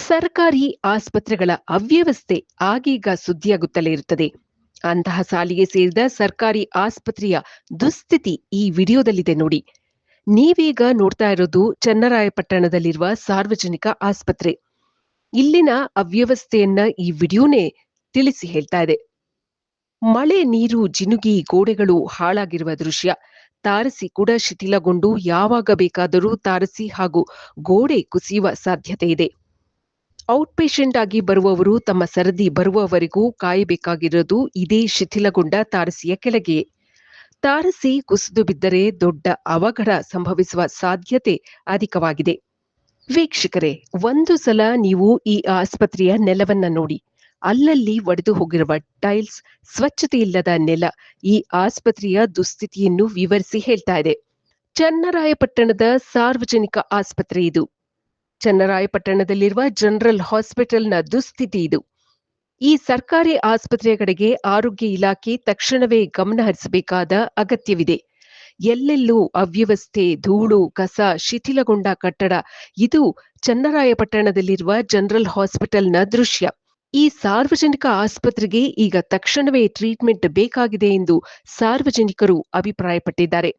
ಸರ್ಕಾರಿ ಆಸ್ಪತ್ರೆಗಳ ಅವ್ಯವಸ್ಥೆ ಆಗೀಗ ಸುದ್ದಿಯಾಗುತ್ತಲೇ ಇರುತ್ತದೆ. ಅಂತಹ ಸಾಲಿಗೆ ಸೇರಿದ ಸರ್ಕಾರಿ ಆಸ್ಪತ್ರೆಯ ದುಸ್ಥಿತಿ ಈ ವಿಡಿಯೋದಲ್ಲಿದೆ ನೋಡಿ. ನೀವೀಗ ನೋಡ್ತಾ ಇರೋದು ಚನ್ನರಾಯಪಟ್ಟಣದಲ್ಲಿರುವ ಸಾರ್ವಜನಿಕ ಆಸ್ಪತ್ರೆ. ಇಲ್ಲಿನ ಅವ್ಯವಸ್ಥೆಯನ್ನ ಈ ವಿಡಿಯೋನೇ ತಿಳಿಸಿ ಹೇಳ್ತಾ ಇದೆ. ಮಳೆ ನೀರು ಜಿನುಗಿ ಗೋಡೆಗಳು ಹಾಳಾಗಿರುವ ದೃಶ್ಯ. ತಾರಸಿ ಕೂಡ ಶಿಥಿಲಗೊಂಡು ಯಾವಾಗ ಬೇಕಾದರೂ ತಾರಸಿ ಹಾಗೂ ಗೋಡೆ ಕುಸಿಯುವ ಸಾಧ್ಯತೆ ಇದೆ. ಔಟ್ ಪೇಷಂಟ್ ಆಗಿ ಬರುವವರು ತಮ್ಮ ಸರದಿ ಬರುವವರೆಗೂ ಕಾಯಬೇಕಾಗಿರೋದು ಇದೇ ಶಿಥಿಲಗೊಂಡ ತಾರಸಿಯ ಕೆಳಗೆ. ತಾರಸಿ ಕುಸಿದು ಬಿದ್ದರೆ ದೊಡ್ಡ ಅವಘಡ ಸಂಭವಿಸುವ ಸಾಧ್ಯತೆ ಅಧಿಕವಾಗಿದೆ. ವೀಕ್ಷಕರೇ, ಒಂದು ಸಲ ನೀವು ಈ ಆಸ್ಪತ್ರೆಯ ನೆಲವನ್ನ ನೋಡಿ. ಅಲ್ಲಲ್ಲಿ ಒಡೆದು ಹೋಗಿರುವ ಟೈಲ್ಸ್, ಸ್ವಚ್ಛತೆ ಇಲ್ಲದ ನೆಲ ಈ ಆಸ್ಪತ್ರೆಯ ದುಸ್ಥಿತಿಯನ್ನು ವಿವರಿಸಿ ಹೇಳ್ತಾ ಇದೆ. ಚನ್ನರಾಯಪಟ್ಟಣದ ಸಾರ್ವಜನಿಕ ಆಸ್ಪತ್ರೆ ಇದು. ಚನ್ನರಾಯಪಟ್ಟಣದಲ್ಲಿರುವ ಜನರಲ್ ಹಾಸ್ಪಿಟಲ್ನ ದುಸ್ಥಿತಿ ಇದು. ಈ ಸರ್ಕಾರಿ ಆಸ್ಪತ್ರೆಯ ಕಡೆಗೆ ಆರೋಗ್ಯ ಇಲಾಖೆ ತಕ್ಷಣವೇ ಗಮನ ಹರಿಸಬೇಕಾದ ಅಗತ್ಯವಿದೆ. ಎಲ್ಲೆಲ್ಲೂ ಅವ್ಯವಸ್ಥೆ, ಧೂಳು, ಕಸ, ಶಿಥಿಲಗೊಂಡ ಕಟ್ಟಡ. ಇದು ಚನ್ನರಾಯಪಟ್ಟಣದಲ್ಲಿರುವ ಜನರಲ್ ಹಾಸ್ಪಿಟಲ್ನ ದೃಶ್ಯ. ಈ ಸಾರ್ವಜನಿಕ ಆಸ್ಪತ್ರೆಗೆ ಈಗ ತಕ್ಷಣವೇ ಟ್ರೀಟ್ಮೆಂಟ್ ಬೇಕಾಗಿದೆ ಎಂದು ಸಾರ್ವಜನಿಕರು ಅಭಿಪ್ರಾಯಪಟ್ಟಿದ್ದಾರೆ.